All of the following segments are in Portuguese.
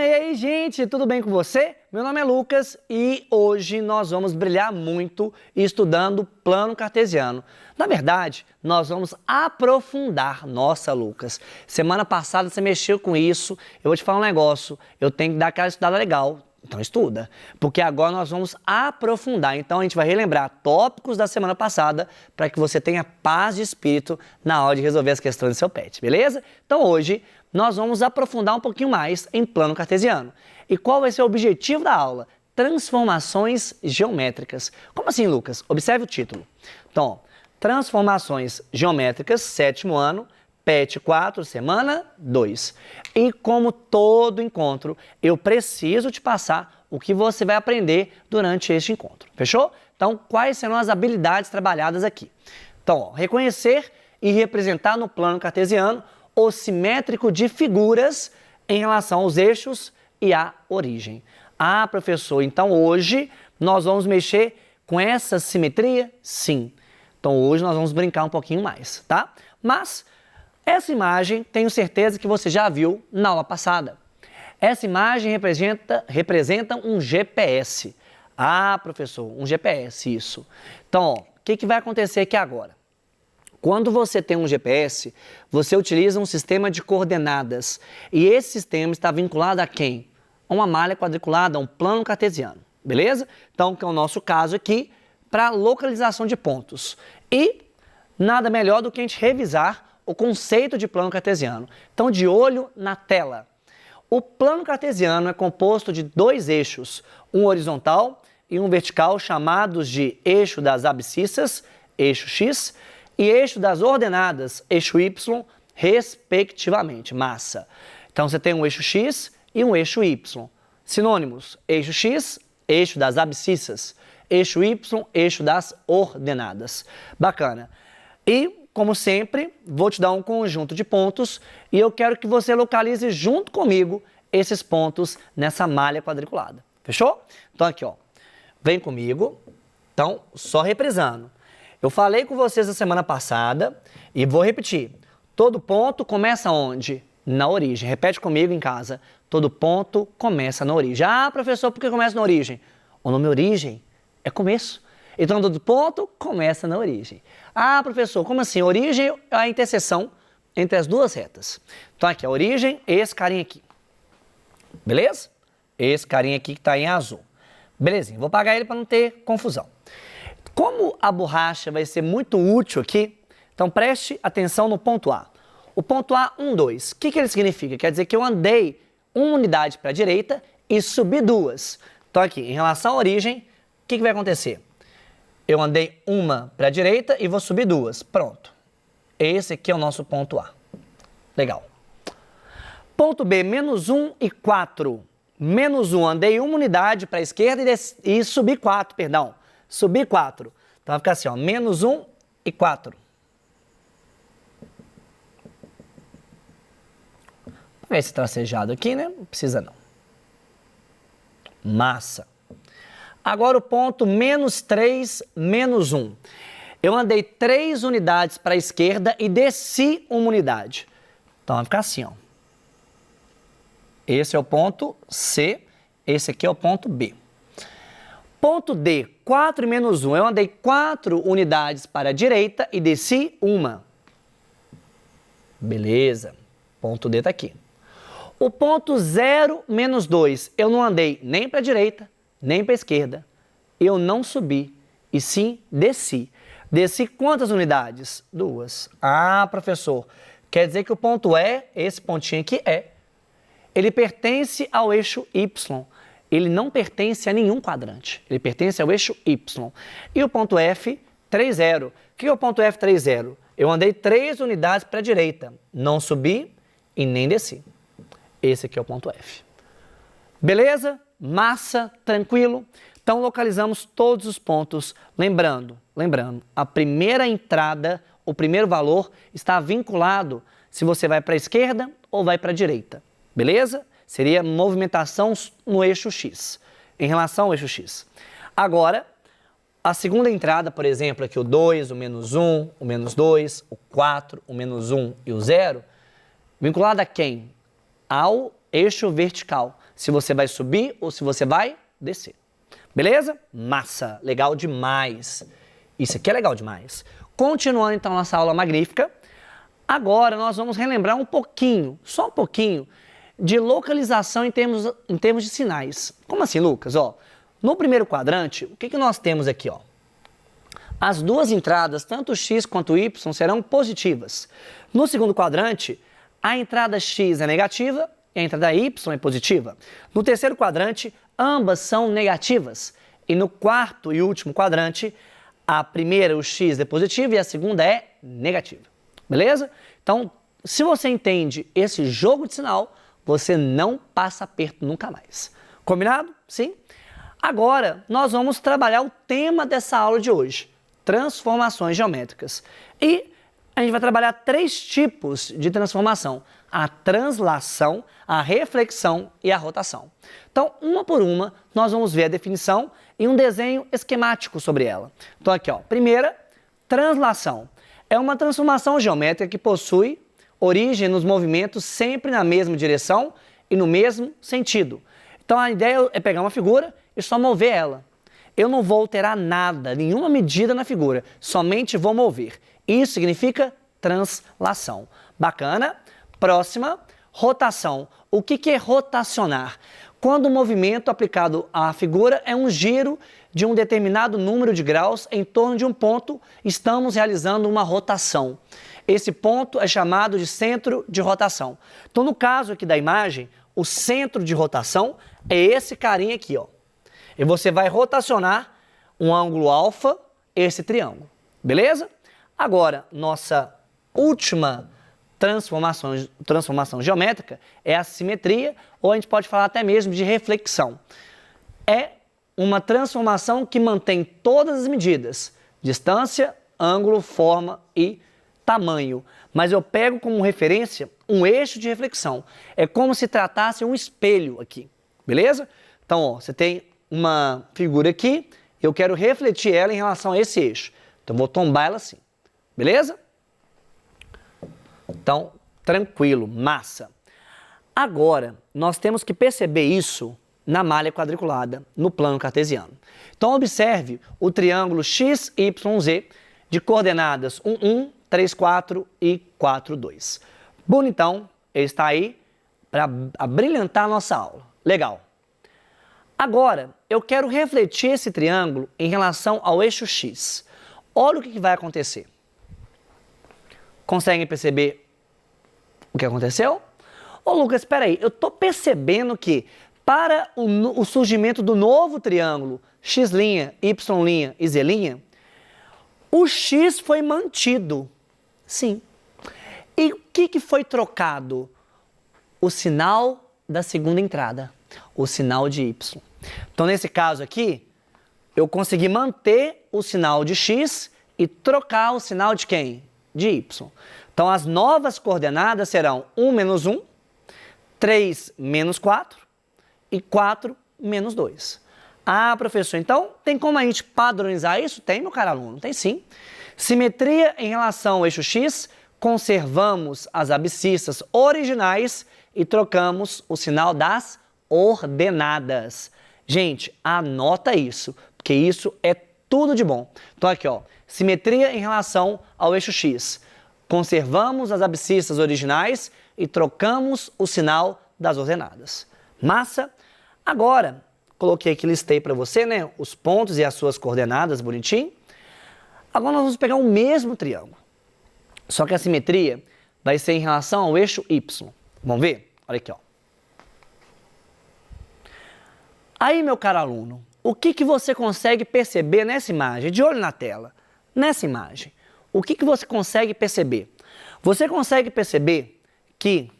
e aí, gente, tudo bem com você? Meu nome é Lucas e hoje nós vamos brilhar muito estudando plano cartesiano. Na verdade, nós vamos aprofundar. Nossa, Lucas, semana passada você mexeu com isso, eu vou te falar um negócio, eu tenho que dar aquela estudada legal. Então estuda, porque agora nós vamos aprofundar. Então a gente vai relembrar tópicos da semana passada para que você tenha paz de espírito na hora de resolver as questões do seu pet, beleza? Então hoje nós vamos aprofundar um pouquinho mais em plano cartesiano. E qual vai ser o objetivo da aula? Transformações geométricas. Como assim, Lucas? Observe o título. Então, transformações geométricas, 7º ano, PET 4, semana 2. E como todo encontro, eu preciso te passar o que você vai aprender durante este encontro. Fechou? Então, quais serão as habilidades trabalhadas aqui? Então, ó, reconhecer e representar no plano cartesiano o simétrico de figuras em relação aos eixos e à origem. Ah, professor, então hoje nós vamos mexer com essa simetria? Sim. Então, hoje nós vamos brincar um pouquinho mais, tá? Mas essa imagem, tenho certeza que você já viu na aula passada. Essa imagem representa um GPS. Ah, professor, um GPS, isso. Então, ó, o que vai acontecer aqui agora? Quando você tem um GPS, você utiliza um sistema de coordenadas. E esse sistema está vinculado a quem? A uma malha quadriculada, a um plano cartesiano. Beleza? Então, que é o nosso caso aqui, para localização de pontos. E nada melhor do que a gente revisar o conceito de plano cartesiano. Então, de olho na tela. O plano cartesiano é composto de dois eixos, um horizontal e um vertical, chamados de eixo das abscissas, eixo X, e eixo das ordenadas, eixo Y, respectivamente, massa. Então, você tem um eixo X e um eixo Y. Sinônimos, eixo X, eixo das abscissas, eixo Y, eixo das ordenadas. Bacana. E como sempre, vou te dar um conjunto de pontos e eu quero que você localize junto comigo esses pontos nessa malha quadriculada. Fechou? Então aqui, ó, vem comigo. Então, só reprisando. Eu falei com vocês na semana passada e vou repetir. Todo ponto começa onde? Na origem. Repete comigo em casa. Todo ponto começa na origem. Ah, professor, por que começa na origem? O nome origem é começo. Então, todo ponto começa na origem. Ah, professor, como assim? Origem é a interseção entre as duas retas. Então, aqui, a origem, esse carinha aqui. Beleza? Esse carinha aqui que está em azul. Belezinha, vou apagar ele para não ter confusão. Como a borracha vai ser muito útil aqui, então preste atenção no ponto A. O ponto A, 1, 2. O que ele significa? Quer dizer que eu andei uma unidade para a direita e subi duas. Então, aqui, em relação à origem, o que vai acontecer? Eu andei uma para a direita e vou subir duas. Pronto. Esse aqui é o nosso ponto A. Legal. Ponto B, menos 1 e 4. Menos 1, andei uma unidade para a esquerda e subi 4, perdão. Subi 4. Então vai ficar assim, ó, menos 1 e 4. Vou ver esse tracejado aqui, né? Não precisa não. Massa. Agora o ponto menos 3, menos 1. Eu andei 3 unidades para a esquerda e desci uma unidade. Então vai ficar assim, ó. Esse é o ponto C, esse aqui é o ponto B. Ponto D, 4 e menos 1. Eu andei 4 unidades para a direita e desci uma. Beleza. Ponto D está aqui. O ponto 0, menos 2. Eu não andei nem para a direita, nem para a esquerda. Eu não subi, e sim desci. Desci quantas unidades? 2. Ah, professor, quer dizer que o ponto E, esse pontinho aqui ele pertence ao eixo Y. Ele não pertence a nenhum quadrante. Ele pertence ao eixo Y. E o ponto F, 3, 0. O que é o ponto F, 3, 0? Eu andei 3 unidades para a direita. Não subi e nem desci. Esse aqui é o ponto F. Beleza? Massa, tranquilo? Então, localizamos todos os pontos. Lembrando, a primeira entrada, o primeiro valor, está vinculado se você vai para a esquerda ou vai para a direita. Beleza? Seria movimentação no eixo X, em relação ao eixo X. Agora, a segunda entrada, por exemplo, aqui o 2, o menos 1, o menos 2, o 4, o menos 1 e o 0, vinculado a quem? Ao eixo vertical, se você vai subir ou se você vai descer. Beleza? Massa, legal demais. Isso aqui é legal demais. Continuando então nossa aula magnífica, agora nós vamos relembrar um pouquinho, só um pouquinho, de localização em termos de sinais. Como assim, Lucas? Ó, no primeiro quadrante, o que nós temos aqui? Ó? As duas entradas, tanto x quanto y, serão positivas. No segundo quadrante, a entrada x é negativa e a entrada y é positiva. No terceiro quadrante, ambas são negativas. E no quarto e último quadrante, a primeira, o x, é positivo e a segunda é negativa. Beleza? Então, se você entende esse jogo de sinal, você não passa aperto nunca mais. Combinado? Sim? Agora, nós vamos trabalhar o tema dessa aula de hoje, transformações geométricas. E a gente vai trabalhar 3 tipos de transformação: a translação, a reflexão e a rotação. Então, uma por uma, nós vamos ver a definição e um desenho esquemático sobre ela. Então, aqui, ó, primeira, translação. É uma transformação geométrica que possui origem nos movimentos sempre na mesma direção e no mesmo sentido. Então, a ideia é pegar uma figura e só mover ela. Eu não vou alterar nada, nenhuma medida na figura, somente vou mover. Isso significa translação. Bacana? Próxima, rotação. O que é rotacionar? Quando o movimento aplicado à figura é um giro de um determinado número de graus em torno de um ponto, estamos realizando uma rotação. Esse ponto é chamado de centro de rotação. Então, no caso aqui da imagem, o centro de rotação é esse carinha aqui, ó. E você vai rotacionar um ângulo alfa, esse triângulo. Beleza? Agora, nossa última transformação geométrica é a simetria, ou a gente pode falar até mesmo de reflexão. É uma transformação que mantém todas as medidas: distância, ângulo, forma e tamanho. Mas eu pego como referência um eixo de reflexão. É como se tratasse um espelho aqui. Beleza? Então, ó, você tem uma figura aqui, eu quero refletir ela em relação a esse eixo. Então, vou tombar ela assim. Beleza? Então, tranquilo, massa. Agora, nós temos que perceber isso na malha quadriculada, no plano cartesiano. Então, observe o triângulo XYZ de coordenadas 1, 1, 3, 4 e 4, 2. Bonitão, ele está aí para abrilhantar a nossa aula. Legal. Agora, eu quero refletir esse triângulo em relação ao eixo X. Olha o que vai acontecer. Conseguem perceber o que aconteceu? Ô Lucas, espera aí, eu estou percebendo que para o surgimento do novo triângulo X', Y' e Z', o X foi mantido. Sim. E o que foi trocado? O sinal da segunda entrada, o sinal de Y. Então, nesse caso aqui, eu consegui manter o sinal de X e trocar o sinal de quem? De Y. Então, as novas coordenadas serão 1 menos 1, 3 menos 4 e 4 menos 2. Ah, professor, então tem como a gente padronizar isso? Tem, meu caro aluno, tem sim. Simetria em relação ao eixo X, conservamos as abscissas originais e trocamos o sinal das ordenadas. Gente, anota isso, porque isso é tudo de bom. Então aqui, ó, simetria em relação ao eixo X. Conservamos as abscissas originais e trocamos o sinal das ordenadas. Massa? Agora, coloquei aqui, listei para você, né, os pontos e as suas coordenadas, bonitinho. Agora nós vamos pegar o mesmo triângulo. Só que a simetria vai ser em relação ao eixo Y. Vamos ver? Olha aqui, ó. Aí, meu caro aluno, o que você consegue perceber nessa imagem? De olho na tela. Nessa imagem, o que você consegue perceber? Você consegue perceber que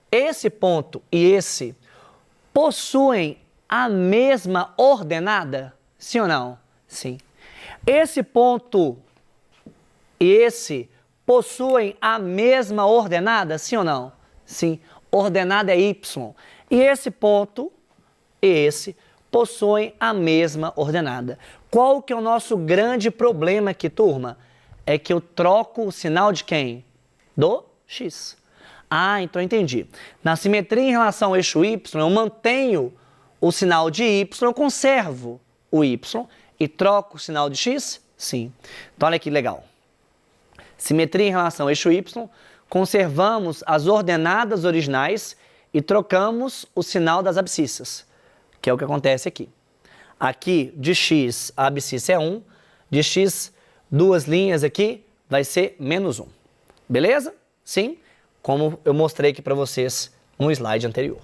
esse ponto e esse possuem a mesma ordenada? Sim ou não? Sim. Esse ponto e esse possuem a mesma ordenada? Sim ou não? Sim. Ordenada é Y. E esse ponto e esse possuem a mesma ordenada. Qual que é o nosso grande problema aqui, turma? É que eu troco o sinal de quem? Do X. Ah, então eu entendi. Na simetria em relação ao eixo y, eu mantenho o sinal de y, eu conservo o y e troco o sinal de x? Sim. Então olha que legal. Simetria em relação ao eixo y, conservamos as ordenadas originais e trocamos o sinal das abscissas, que é o que acontece aqui. Aqui, de x, a abscissa é 1, de x, duas linhas aqui, vai ser menos 1. Beleza? Sim? Como eu mostrei aqui para vocês no slide anterior.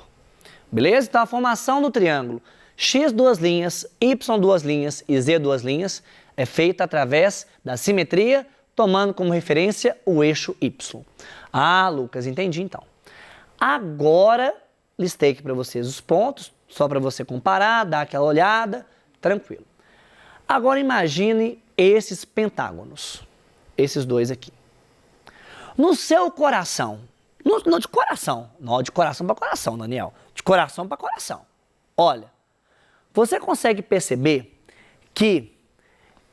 Beleza? Então, a formação do triângulo x duas linhas, y duas linhas e z duas linhas é feita através da simetria, tomando como referência o eixo y. Ah, Lucas, entendi então. Agora, listei aqui para vocês os pontos, só para você comparar, dar aquela olhada, tranquilo. Agora imagine esses pentágonos, esses dois aqui. No seu coração, não de coração, não de coração para coração, Daniel, de coração para coração. Olha, você consegue perceber que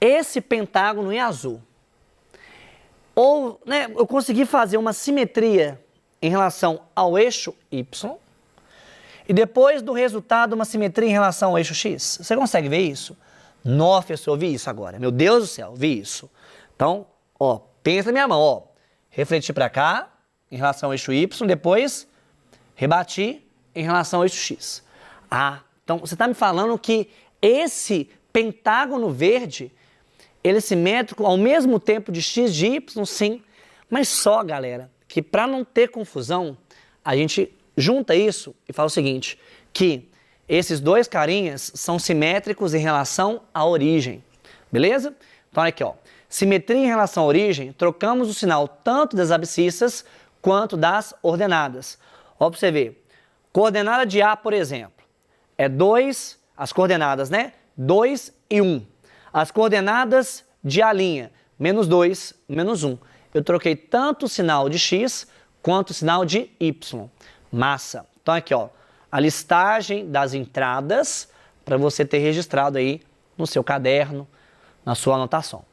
esse pentágono em azul, ou né, eu consegui fazer uma simetria em relação ao eixo y, e depois do resultado uma simetria em relação ao eixo x. Você consegue ver isso? Nossa, professor, eu vi isso agora. Meu Deus do céu, vi isso. Então, ó, pensa na minha mão, ó. Refleti para cá, em relação ao eixo y, depois rebati em relação ao eixo x. Ah, então você está me falando que esse pentágono verde, ele é simétrico ao mesmo tempo de x de y? Sim. Mas só, galera, que para não ter confusão, a gente junta isso e fala o seguinte, que esses dois carinhas são simétricos em relação à origem, beleza? Então olha aqui, ó, simetria em relação à origem, trocamos o sinal tanto das abscissas quanto das ordenadas. Ó, pra você ver, coordenada de A, por exemplo, é 2, as coordenadas, né? 2 e 1. As coordenadas de A', menos 2, menos 1. Eu troquei tanto o sinal de x quanto o sinal de y. Massa. Então aqui, ó, a listagem das entradas para você ter registrado aí no seu caderno, na sua anotação.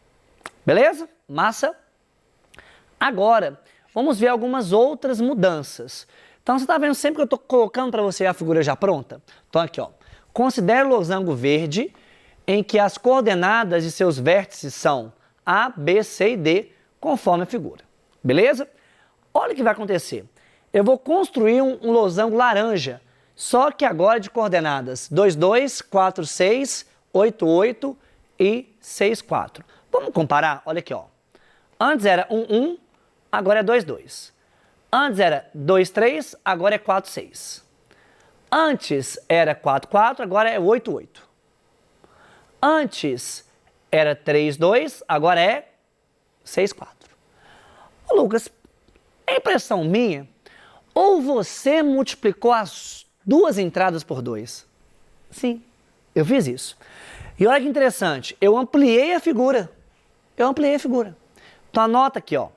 Beleza? Massa? Agora, vamos ver algumas outras mudanças. Então você está vendo sempre que eu estou colocando para você a figura já pronta? Então aqui, ó, considere o losango verde em que as coordenadas de seus vértices são A, B, C e D, conforme a figura. Beleza? Olha o que vai acontecer. Eu vou construir um losango laranja, só que agora de coordenadas 2, 2, 4, 6, 8, 8 e 6, 4. Vamos comparar? Olha aqui, ó. Antes era 1, 1, agora é 2, 2. Antes era 2, 3, agora é 4, 6. Antes era 4, 4, agora é 8, 8. Antes era 3, 2, agora é 6, 4. Ô, Lucas, é impressão minha? Ou você multiplicou as duas entradas por 2? Sim, eu fiz isso. E olha que interessante, eu ampliei a figura. Então anota aqui, ó.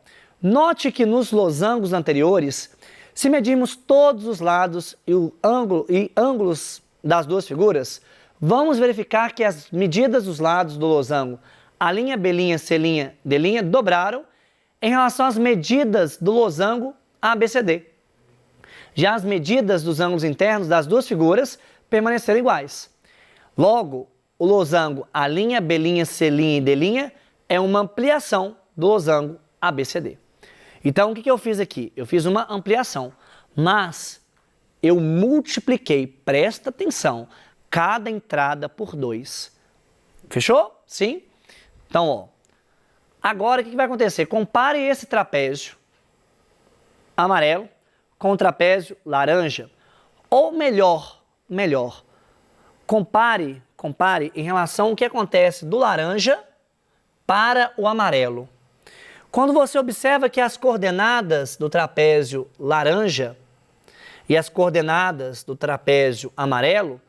Note que nos losangos anteriores, se medirmos todos os lados e ângulos das duas figuras, vamos verificar que as medidas dos lados do losango, a linha B', C', D', dobraram em relação às medidas do losango ABCD. Já as medidas dos ângulos internos das duas figuras permaneceram iguais. Logo, o losango A', B', C' e D' é uma ampliação do losango ABCD. Então, o que eu fiz aqui? Eu fiz uma ampliação, mas eu multipliquei, presta atenção, cada entrada por 2. Fechou? Sim? Então, ó, agora o que vai acontecer? Compare esse trapézio amarelo com o trapézio laranja, ou melhor, compare em relação ao que acontece do laranja para o amarelo. Quando você observa que as coordenadas do trapézio laranja e as coordenadas do trapézio amarelo,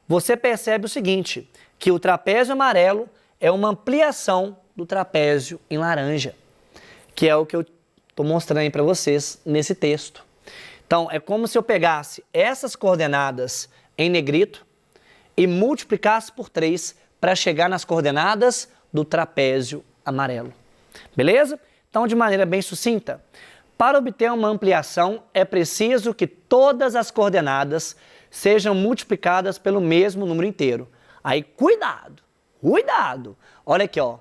você percebe o seguinte, que o trapézio amarelo é uma ampliação do trapézio em laranja, que é o que eu estou mostrando aí para vocês nesse texto. Então, é como se eu pegasse essas coordenadas em negrito e multiplicasse por 3 para chegar nas coordenadas do trapézio amarelo. Beleza? Então, de maneira bem sucinta, Para obter uma ampliação, é preciso que todas as coordenadas sejam multiplicadas pelo mesmo número inteiro. Aí, cuidado, cuidado. Olha aqui, ó.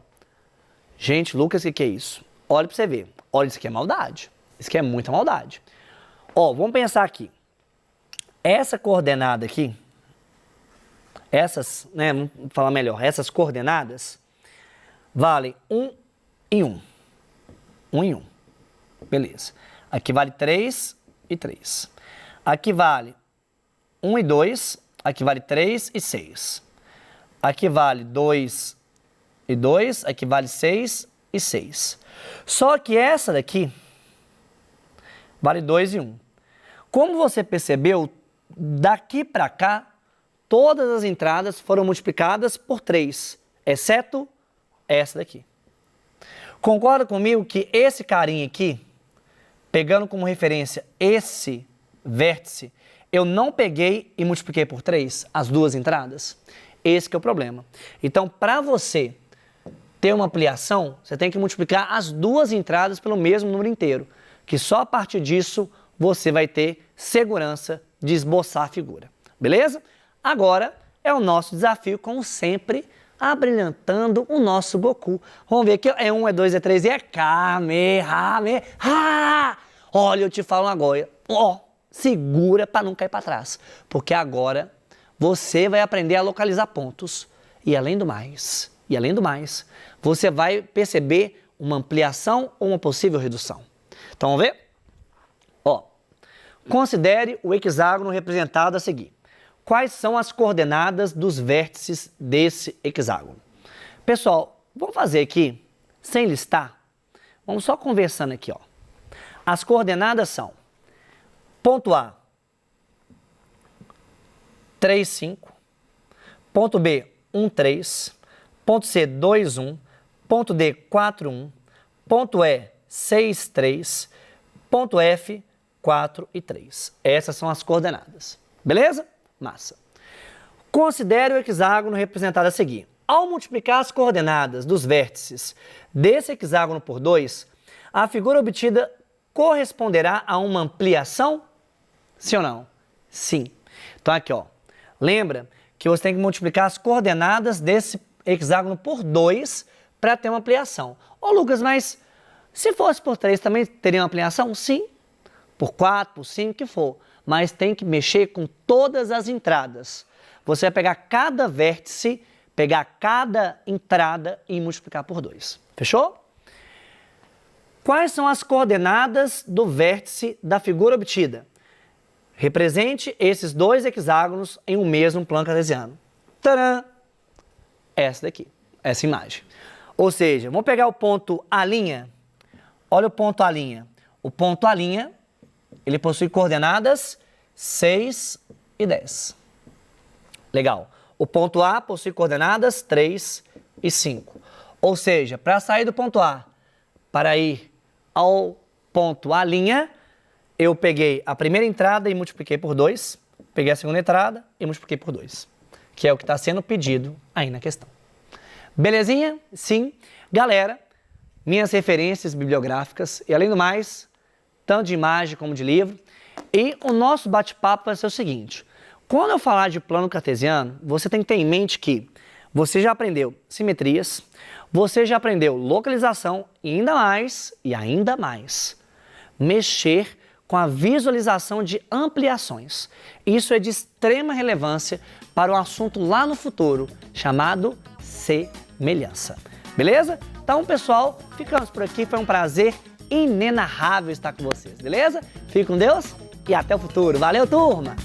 Gente, Lucas, o que é isso? Olha para você ver. Olha, isso aqui é maldade. Isso aqui é muita maldade. Ó, vamos pensar aqui. Essa coordenada aqui, essas, né, vamos falar melhor, essas coordenadas valem 1 e 1. 1 e 1. Beleza. Aqui vale 3 e 3. Aqui vale 1 e 2. Aqui vale 3 e 6. Aqui vale 2 e 2. Aqui vale 6 e 6. Só que essa daqui vale 2 e 1. Como você percebeu, daqui para cá, todas as entradas foram multiplicadas por 3, exceto essa daqui. Concorda comigo que esse carinha aqui, pegando como referência esse vértice, eu não peguei e multipliquei por 3 as duas entradas? Esse que é o problema. Então, para você ter uma ampliação, você tem que multiplicar as duas entradas pelo mesmo número inteiro, que só a partir disso você vai ter segurança de esboçar a figura. Beleza? Agora é o nosso desafio, como sempre, abrilhantando o nosso Goku. Vamos ver aqui, é 1, é 2, é 3 e é Kamehameha! Olha, eu te falo agora, ó, segura para não cair para trás, porque agora você vai aprender a localizar pontos e além do mais, você vai perceber uma ampliação ou uma possível redução. Então, vamos ver? Ó, considere o hexágono representado a seguir. Quais são as coordenadas dos vértices desse hexágono? Pessoal, vamos fazer aqui, sem listar, vamos só conversando aqui, ó. As coordenadas são ponto A, 3, 5, ponto B, 1, 3, ponto C, 2, 1, ponto D, 4, 1, ponto E, 6, 3, ponto F, 4 e 3. Essas são as coordenadas. Beleza? Massa. Considere o hexágono representado a seguir. Ao multiplicar as coordenadas dos vértices desse hexágono por 2, a figura obtida corresponderá a uma ampliação? Sim ou não? Sim. Então aqui, ó. Lembra que você tem que multiplicar as coordenadas desse hexágono por 2 para ter uma ampliação. Ô Lucas, mas se fosse por 3 também teria uma ampliação? Sim. Por 4, por 5, o que for. Mas tem que mexer com todas as entradas. Você vai pegar cada vértice, pegar cada entrada e multiplicar por 2. Fechou? Quais são as coordenadas do vértice da figura obtida? Represente esses dois hexágonos em um mesmo plano cartesiano. Tcharam! Essa daqui, essa imagem. Ou seja, vamos pegar o ponto A'. Olha o ponto A'. O ponto A', ele possui coordenadas 6 e 10. Legal. O ponto A possui coordenadas 3 e 5. Ou seja, para sair do ponto A para ir ao ponto A', eu peguei a primeira entrada e multipliquei por 2, peguei a segunda entrada e multipliquei por 2, que é o que está sendo pedido aí na questão. Belezinha? Sim. Galera, minhas referências bibliográficas e, além do mais, tanto de imagem como de livro. E o nosso bate-papo vai ser o seguinte: quando eu falar de plano cartesiano, você tem que ter em mente que você já aprendeu simetrias, você já aprendeu localização e ainda mais, mexer com a visualização de ampliações. Isso é de extrema relevância para um assunto lá no futuro, chamado semelhança. Beleza? Então, pessoal, ficamos por aqui. Foi um prazer inenarrável estar com vocês, beleza? Fique com Deus e até o futuro. Valeu, turma!